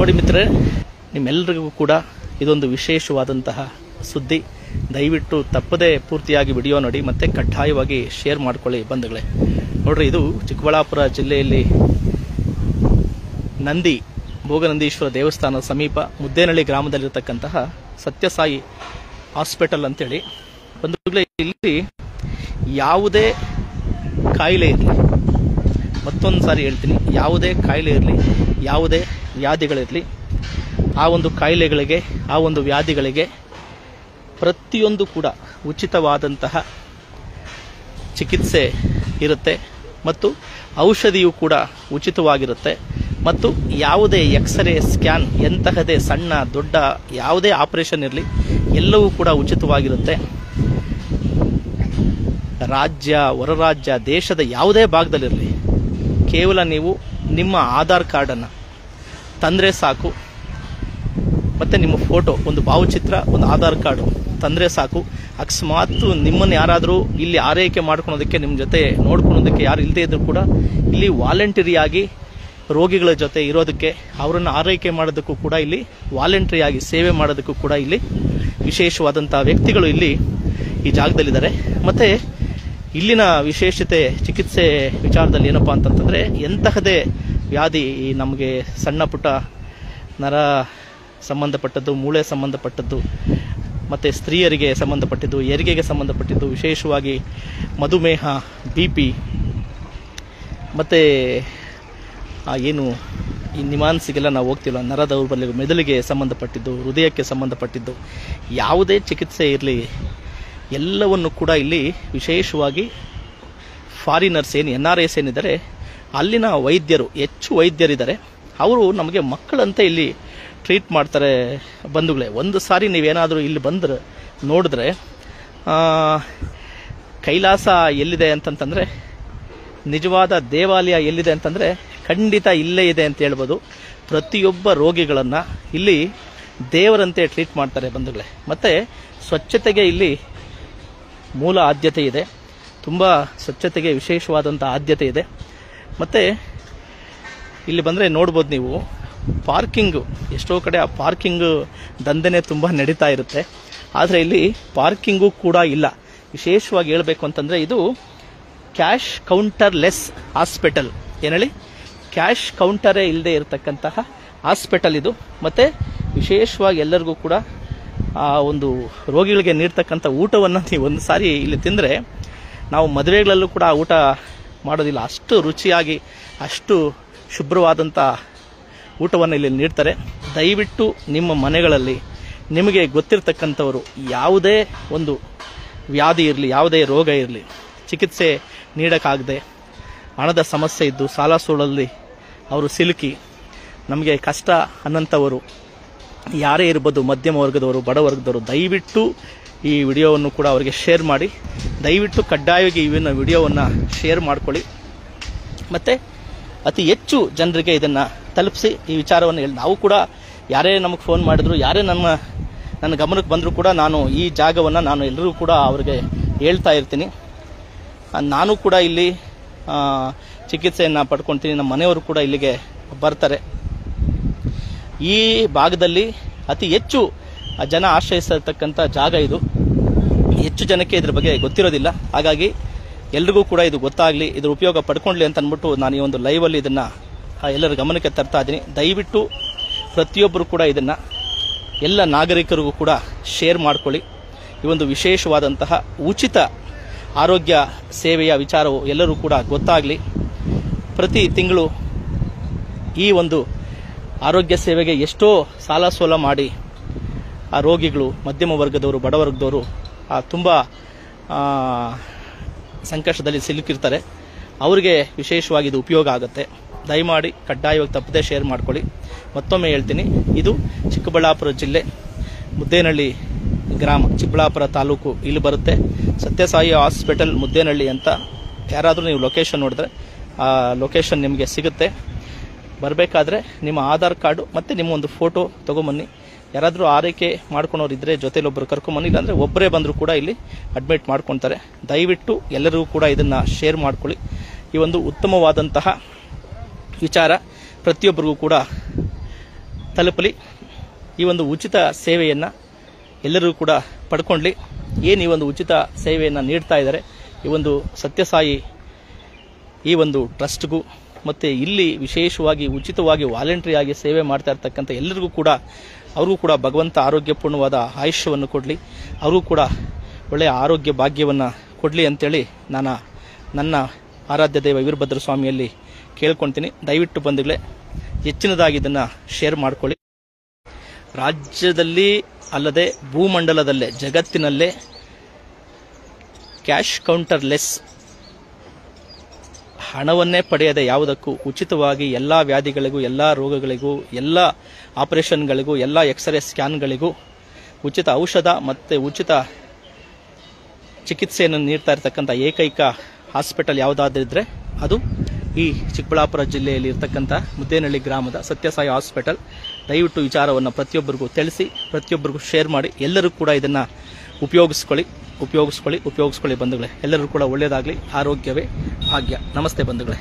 ನೋಡಿ ಮಿತ್ರರೇ, ನಿಮ್ಮೆಲ್ಲರಿಗೂ ಕೂಡ ಇದೊಂದು ವಿಶೇಷವಾದಂತಹ ಸುದ್ದಿ. ದಯವಿಟ್ಟು ತಪ್ಪದೇ ಪೂರ್ತಿಯಾಗಿ ವಿಡಿಯೋ ನೋಡಿ ಮತ್ತು ಕಡ್ಡಾಯವಾಗಿ ಶೇರ್ ಮಾಡ್ಕೊಳ್ಳಿ ಬಂಧುಗಳೇ. ನೋಡ್ರಿ, ಇದು ಚಿಕ್ಕಬಳ್ಳಾಪುರ ಜಿಲ್ಲೆಯಲ್ಲಿ ಭೋಗನಂದೀಶ್ವರ ದೇವಸ್ಥಾನದ ಸಮೀಪ ಮುದ್ದೇನಹಳ್ಳಿ ಗ್ರಾಮದಲ್ಲಿರತಕ್ಕಂತಹ ಸತ್ಯಸಾಯಿ ಹಾಸ್ಪಿಟಲ್ ಅಂತೇಳಿ. ಬಂಧುಗಳೇ, ಇಲ್ಲಿ ಯಾವುದೇ ಕಾಯಿಲೆ ಇರಲಿ, ಮತ್ತೊಂದು ಸಾರಿ ಹೇಳ್ತೀನಿ, ಯಾವುದೇ ಕಾಯಿಲೆ ಇರಲಿ, ಯಾವುದೇ ವ್ಯಾಧಿಗಳಿರಲಿ, ಆ ಒಂದು ಕಾಯಿಲೆಗಳಿಗೆ, ಆ ಒಂದು ವ್ಯಾಧಿಗಳಿಗೆ ಪ್ರತಿಯೊಂದು ಕೂಡ ಉಚಿತವಾದಂತಹ ಚಿಕಿತ್ಸೆ ಇರುತ್ತೆ ಮತ್ತು ಔಷಧಿಯೂ ಕೂಡ ಉಚಿತವಾಗಿರುತ್ತೆ. ಮತ್ತು ಯಾವುದೇ ಎಕ್ಸ್ರೇ, ಸ್ಕ್ಯಾನ್, ಎಂತಹದೇ ಸಣ್ಣ ದೊಡ್ಡ ಯಾವುದೇ ಆಪರೇಷನ್ ಇರಲಿ ಎಲ್ಲವೂ ಕೂಡ ಉಚಿತವಾಗಿರುತ್ತೆ. ರಾಜ್ಯ, ಹೊರ ರಾಜ್ಯ, ದೇಶದ ಯಾವುದೇ ಭಾಗದಲ್ಲಿರಲಿ, ಕೇವಲ ನೀವು ನಿಮ್ಮ ಆಧಾರ್ ಕಾರ್ಡನ್ನು ತಂದರೆ ಸಾಕು, ಮತ್ತು ನಿಮ್ಮ ಫೋಟೋ, ಒಂದು ಭಾವಚಿತ್ರ, ಒಂದು ಆಧಾರ್ ಕಾರ್ಡು ತಂದರೆ ಸಾಕು. ಅಕಸ್ಮಾತ್ ನಿಮ್ಮನ್ನು ಯಾರಾದರೂ ಇಲ್ಲಿ ಆರೈಕೆ ಮಾಡ್ಕೊಳೋದಕ್ಕೆ, ನಿಮ್ಮ ಜೊತೆ ನೋಡ್ಕೊಳೋದಕ್ಕೆ ಯಾರು ಇಲ್ಲದೇ ಇದ್ರೂ ಕೂಡ ಇಲ್ಲಿ ವಾಲಂಟರಿಯಾಗಿ ರೋಗಿಗಳ ಜೊತೆ ಇರೋದಕ್ಕೆ, ಅವರನ್ನು ಆರೈಕೆ ಮಾಡೋದಕ್ಕೂ ಕೂಡ ಇಲ್ಲಿ ವಾಲಂಟರಿಯಾಗಿ ಸೇವೆ ಮಾಡೋದಕ್ಕೂ ಕೂಡ ಇಲ್ಲಿ ವಿಶೇಷವಾದಂಥ ವ್ಯಕ್ತಿಗಳು ಇಲ್ಲಿ ಈ ಜಾಗದಲ್ಲಿದ್ದಾರೆ. ಮತ್ತು ಇಲ್ಲಿನ ವಿಶೇಷತೆ ಚಿಕಿತ್ಸೆ ವಿಚಾರದಲ್ಲಿ ಏನಪ್ಪ ಅಂತಂತಂದರೆ, ಎಂತಹದೇ ವ್ಯಾಧಿ, ನಮಗೆ ಸಣ್ಣ ಪುಟ್ಟ ನರ ಸಂಬಂಧಪಟ್ಟದ್ದು, ಮೂಳೆ ಸಂಬಂಧಪಟ್ಟದ್ದು, ಮತ್ತು ಸ್ತ್ರೀಯರಿಗೆ ಸಂಬಂಧಪಟ್ಟಿದ್ದು, ಹೆರಿಗೆಗೆ ಸಂಬಂಧಪಟ್ಟಿದ್ದು, ವಿಶೇಷವಾಗಿ ಮಧುಮೇಹ, BP, ಮತ್ತು ಏನು ಈ ನಿಮಾನ್ಸಿಗೆಲ್ಲ ನಾವು ಹೋಗ್ತಿಲ್ಲ, ನರ ದೌರ್ಬಲ್ಯ, ಮೆದುಳಿಗೆ ಸಂಬಂಧಪಟ್ಟಿದ್ದು, ಹೃದಯಕ್ಕೆ ಸಂಬಂಧಪಟ್ಟಿದ್ದು, ಯಾವುದೇ ಚಿಕಿತ್ಸೆ ಇರಲಿ ಎಲ್ಲವನ್ನು ಕೂಡ ಇಲ್ಲಿ ವಿಶೇಷವಾಗಿ ಫಾರಿನರ್ಸ್ ಏನು NRIs ಏನಿದ್ದಾರೆ, ಅಲ್ಲಿನ ವೈದ್ಯರು, ಹೆಚ್ಚು ವೈದ್ಯರಿದ್ದಾರೆ, ಅವರು ನಮಗೆ ಮಕ್ಕಳಂತೆ ಇಲ್ಲಿ ಟ್ರೀಟ್ ಮಾಡ್ತಾರೆ ಬಂಧುಗಳೇ. ಒಂದು ಸಾರಿ ನೀವೇನಾದರೂ ಇಲ್ಲಿ ಬಂದರೆ ನೋಡಿದ್ರೆ, ಕೈಲಾಸ ಎಲ್ಲಿದೆ ಅಂತಂತಂದರೆ, ನಿಜವಾದ ದೇವಾಲಯ ಎಲ್ಲಿದೆ ಅಂತಂದರೆ ಖಂಡಿತ ಇಲ್ಲೇ ಇದೆ ಅಂತ ಹೇಳ್ಬೋದು. ಪ್ರತಿಯೊಬ್ಬ ರೋಗಿಗಳನ್ನು ಇಲ್ಲಿ ದೇವರಂತೆ ಟ್ರೀಟ್ ಮಾಡ್ತಾರೆ ಬಂಧುಗಳೇ. ಮತ್ತು ಸ್ವಚ್ಛತೆಗೆ ಇಲ್ಲಿ ಮೂಲ ಆದ್ಯತೆ ಇದೆ, ತುಂಬ ಸ್ವಚ್ಛತೆಗೆ ವಿಶೇಷವಾದಂಥ ಆದ್ಯತೆ ಇದೆ. ಮತ್ತು ಇಲ್ಲಿ ಬಂದರೆ ನೋಡ್ಬೋದು ನೀವು, ಪಾರ್ಕಿಂಗು, ಎಷ್ಟೋ ಕಡೆ ಆ ಪಾರ್ಕಿಂಗ್ ದಂಧೆನೇ ತುಂಬ ನಡೀತಾ ಇರುತ್ತೆ, ಆದರೆ ಇಲ್ಲಿ ಪಾರ್ಕಿಂಗು ಕೂಡ ಇಲ್ಲ. ವಿಶೇಷವಾಗಿ ಹೇಳಬೇಕು ಅಂತಂದರೆ, ಇದು ಕ್ಯಾಶ್ ಕೌಂಟರ್ಲೆಸ್ ಹಾಸ್ಪಿಟಲ್. ಏನು ಹೇಳಿ, ಕ್ಯಾಶ್ ಕೌಂಟರೇ ಇಲ್ಲದೆ ಇರತಕ್ಕಂತಹ ಹಾಸ್ಪಿಟಲ್ ಇದು. ಮತ್ತು ವಿಶೇಷವಾಗಿ ಎಲ್ಲರಿಗೂ ಕೂಡ ಆ ಒಂದು ರೋಗಿಗಳಿಗೆ ನೀಡ್ತಕ್ಕಂಥ ಊಟವನ್ನು ನೀವು ಒಂದು ಸಾರಿ ಇಲ್ಲಿ ತಿಂದರೆ, ನಾವು ಮದುವೆಗಳಲ್ಲೂ ಕೂಡ ಊಟ ಮಾಡೋದಿಲ್ಲ, ಅಷ್ಟು ರುಚಿಯಾಗಿ, ಅಷ್ಟು ಶುಭ್ರವಾದಂಥ ಊಟವನ್ನು ಇಲ್ಲಿ ನೀಡ್ತಾರೆ. ದಯವಿಟ್ಟು ನಿಮ್ಮ ಮನೆಗಳಲ್ಲಿ ನಿಮಗೆ ಗೊತ್ತಿರತಕ್ಕಂಥವರು ಯಾವುದೇ ಒಂದು ವ್ಯಾಧಿ ಇರಲಿ, ಯಾವುದೇ ರೋಗ ಇರಲಿ, ಚಿಕಿತ್ಸೆ ನೀಡೋಕ್ಕಾಗದೆ ಹಣದ ಸಮಸ್ಯೆ ಇದ್ದು ಸಾಲ ಸೋಲಲ್ಲಿ ಅವರು ಸಿಲುಕಿ ನಮಗೆ ಕಷ್ಟ ಅನ್ನೋಂಥವರು ಯಾರೇ ಇರ್ಬೋದು, ಮಧ್ಯಮ ವರ್ಗದವರು, ಬಡವರ್ಗದವರು, ದಯವಿಟ್ಟು ಈ ವಿಡಿಯೋವನ್ನು ಕೂಡ ಅವರಿಗೆ ಶೇರ್ ಮಾಡಿ. ದಯವಿಟ್ಟು ಕಡ್ಡಾಯವಾಗಿ ಇವನ್ನ ವಿಡಿಯೋವನ್ನು ಶೇರ್ ಮಾಡ್ಕೊಳ್ಳಿ ಮತ್ತು ಅತಿ ಹೆಚ್ಚು ಜನರಿಗೆ ಇದನ್ನು ತಲುಪಿಸಿ ಈ ವಿಚಾರವನ್ನು ಹೇಳಿ. ನಾವು ಕೂಡ ಯಾರೇ ನಮಗೆ ಫೋನ್ ಮಾಡಿದ್ರು, ಯಾರೇ ನನ್ನ ಗಮನಕ್ಕೆ ಬಂದರೂ ಕೂಡ ನಾನು ಈ ಜಾಗವನ್ನು ನಾನು ಎಲ್ಲರಿಗೂ ಕೂಡ ಅವರಿಗೆ ಹೇಳ್ತಾ ಇರ್ತೀನಿ. ನಾನು ಕೂಡ ಇಲ್ಲಿ ಚಿಕಿತ್ಸೆಯನ್ನು ಪಡ್ಕೊಳ್ತೀನಿ, ನಮ್ಮ ಮನೆಯವರು ಕೂಡ ಇಲ್ಲಿಗೆ ಬರ್ತಾರೆ. ಈ ಭಾಗದಲ್ಲಿ ಅತಿ ಹೆಚ್ಚು ಜನ ಆಶ್ರಯಿಸತಕ್ಕಂಥ ಜಾಗ ಇದು. ಹೆಚ್ಚು ಜನಕ್ಕೆ ಇದ್ರ ಬಗ್ಗೆ ಗೊತ್ತಿರೋದಿಲ್ಲ, ಹಾಗಾಗಿ ಎಲ್ರಿಗೂ ಕೂಡ ಇದು ಗೊತ್ತಾಗಲಿ, ಇದ್ರ ಉಪಯೋಗ ಪಡ್ಕೊಳ್ಳಿ ಅಂತ ಅಂದ್ಬಿಟ್ಟು ನಾನು ಈ ಒಂದು ಲೈವಲ್ಲಿ ಇದನ್ನು ಎಲ್ಲರ ಗಮನಕ್ಕೆ ತರ್ತಾ ಇದ್ದೀನಿ. ದಯವಿಟ್ಟು ಪ್ರತಿಯೊಬ್ಬರು ಕೂಡ ಇದನ್ನು ಎಲ್ಲ ನಾಗರಿಕರಿಗೂ ಕೂಡ ಶೇರ್ ಮಾಡ್ಕೊಳ್ಳಿ. ಈ ಒಂದು ವಿಶೇಷವಾದಂತಹ ಉಚಿತ ಆರೋಗ್ಯ ಸೇವೆಯ ವಿಚಾರವು ಎಲ್ಲರೂ ಕೂಡ ಗೊತ್ತಾಗಲಿ. ಪ್ರತಿ ತಿಂಗಳು ಈ ಒಂದು ಆರೋಗ್ಯ ಸೇವೆಗೆ ಎಷ್ಟೋ ಸಾಲ ಸೋಲ ಮಾಡಿ ಆ ರೋಗಿಗಳು, ಮಧ್ಯಮ ವರ್ಗದವರು, ಬಡವರ್ಗದವರು ತುಂಬ ಸಂಕಷ್ಟದಲ್ಲಿ ಸಿಲುಕಿರ್ತಾರೆ. ಅವರಿಗೆ ವಿಶೇಷವಾಗಿ ಇದು ಉಪಯೋಗ ಆಗುತ್ತೆ. ದಯಮಾಡಿ ಕಡ್ಡಾಯವಾಗಿ ತಪ್ಪದೇ ಶೇರ್ ಮಾಡ್ಕೊಳ್ಳಿ. ಮತ್ತೊಮ್ಮೆ ಹೇಳ್ತೀನಿ, ಇದು ಚಿಕ್ಕಬಳ್ಳಾಪುರ ಜಿಲ್ಲೆ ಮುದ್ದೇನಹಳ್ಳಿ ಗ್ರಾಮ, ಚಿಕ್ಕಬಳ್ಳಾಪುರ ತಾಲೂಕು ಇಲ್ಲಿ ಬರುತ್ತೆ. ಸತ್ಯಸಾಯಿ ಹಾಸ್ಪಿಟಲ್ ಮುದ್ದೇನಹಳ್ಳಿ ಅಂತ ಯಾರಾದರೂ ನೀವು ಲೊಕೇಶನ್ ನೋಡಿದ್ರೆ ಆ ಲೊಕೇಶನ್ ನಿಮಗೆ ಸಿಗುತ್ತೆ. ಬರಬೇಕಾದ್ರೆ ನಿಮ್ಮ ಆಧಾರ್ ಕಾರ್ಡು ಮತ್ತು ನಿಮ್ಮ ಒಂದು ಫೋಟೋ ತೊಗೊಂಬನ್ನಿ. ಯಾರಾದರೂ ಆರೈಕೆ ಮಾಡ್ಕೊಳೋರು ಇದ್ದರೆ ಜೊತೆಲೊಬ್ಬರು ಕರ್ಕೊಂಬನ್ನಿ, ಇಲ್ಲಾಂದರೆ ಒಬ್ಬರೇ ಬಂದರೂ ಕೂಡ ಇಲ್ಲಿ ಅಡ್ಮಿಟ್ ಮಾಡ್ಕೊತಾರೆ. ದಯವಿಟ್ಟು ಎಲ್ಲರಿಗೂ ಕೂಡ ಇದನ್ನು ಶೇರ್ ಮಾಡ್ಕೊಳ್ಳಿ. ಈ ಒಂದು ಉತ್ತಮವಾದಂತಹ ವಿಚಾರ ಪ್ರತಿಯೊಬ್ಬರಿಗೂ ಕೂಡ ತಲುಪಲಿ. ಈ ಒಂದು ಉಚಿತ ಸೇವೆಯನ್ನು ಎಲ್ಲರೂ ಕೂಡ ಪಡ್ಕೊಳ್ಳಿ. ಏನು ಈ ಒಂದು ಉಚಿತ ಸೇವೆಯನ್ನು ನೀಡ್ತಾ ಇದ್ದಾರೆ ಈ ಒಂದು ಸತ್ಯಸಾಯಿ ಈ ಒಂದು ಟ್ರಸ್ಟ್ಗೂ ಮತ್ತು ಇಲ್ಲಿ ವಿಶೇಷವಾಗಿ ಉಚಿತವಾಗಿ ವಾಲಂಟ್ರಿ ಆಗಿ ಸೇವೆ ಮಾಡ್ತಾ ಇರ್ತಕ್ಕಂಥ ಎಲ್ಲರಿಗೂ ಕೂಡ ಅವ್ರಿಗೂ ಕೂಡ ಭಗವಂತ ಆರೋಗ್ಯಪೂರ್ಣವಾದ ಆಯುಷ್ಯವನ್ನು ಕೊಡಲಿ, ಅವ್ರಿಗೂ ಕೂಡ ಒಳ್ಳೆಯ ಆರೋಗ್ಯ ಭಾಗ್ಯವನ್ನು ಕೊಡಲಿ ಅಂತೇಳಿ ನಾನು ನನ್ನ ಆರಾಧ್ಯ ದೈವ ವೀರಭದ್ರ ಸ್ವಾಮಿಯಲ್ಲಿ ಕೇಳ್ಕೊಳ್ತೀನಿ. ದಯವಿಟ್ಟು ಬಂಧುಗಳೇ ಹೆಚ್ಚಿನದಾಗಿ ಇದನ್ನು ಶೇರ್ ಮಾಡ್ಕೊಳ್ಳಿ. ರಾಜ್ಯದಲ್ಲಿ ಅಲ್ಲದೆ ಭೂಮಂಡಲದಲ್ಲೇ ಜಗತ್ತಿನಲ್ಲೇ ಕ್ಯಾಶ್ ಕೌಂಟರ್ ಲೆಸ್ ಹಣವನ್ನೇ ಪಡೆಯದೆ ಯಾವುದಕ್ಕೂ ಉಚಿತವಾಗಿ ಎಲ್ಲ ವ್ಯಾಧಿಗಳಿಗೂ, ಎಲ್ಲ ರೋಗಗಳಿಗೂ, ಎಲ್ಲ ಆಪರೇಷನ್ಗಳಿಗೂ, ಎಲ್ಲ ಎಕ್ಸ್ರೇ ಸ್ಕ್ಯಾನ್ಗಳಿಗೂ ಉಚಿತ ಔಷಧ ಮತ್ತು ಉಚಿತ ಚಿಕಿತ್ಸೆಯನ್ನು ನೀಡ್ತಾ ಇರತಕ್ಕಂಥ ಏಕೈಕ ಹಾಸ್ಪಿಟಲ್ ಯಾವುದಾದ್ರಿದ್ರೆ ಅದು ಈ ಚಿಕ್ಕಬಳ್ಳಾಪುರ ಜಿಲ್ಲೆಯಲ್ಲಿ ಇರ್ತಕ್ಕಂಥ ಮುದ್ದೇನಹಳ್ಳಿ ಗ್ರಾಮದ ಸತ್ಯಸಾಯಿ ಹಾಸ್ಪಿಟಲ್. ದಯವಿಟ್ಟು ವಿಚಾರವನ್ನು ಪ್ರತಿಯೊಬ್ಬರಿಗೂ ತಿಳಿಸಿ, ಪ್ರತಿಯೊಬ್ಬರಿಗೂ ಶೇರ್ ಮಾಡಿ. ಎಲ್ಲರೂ ಕೂಡ ಇದನ್ನು ಉಪಯೋಗಿಸ್ಕೊಳ್ಳಿ ಬಂಧುಗಳೇ. ಎಲ್ಲರೂ ಕೂಡ ಒಳ್ಳೆಯದಾಗಲಿ. ಆರೋಗ್ಯವೇ ಭಾಗ್ಯ. ನಮಸ್ತೆ ಬಂಧುಗಳೇ.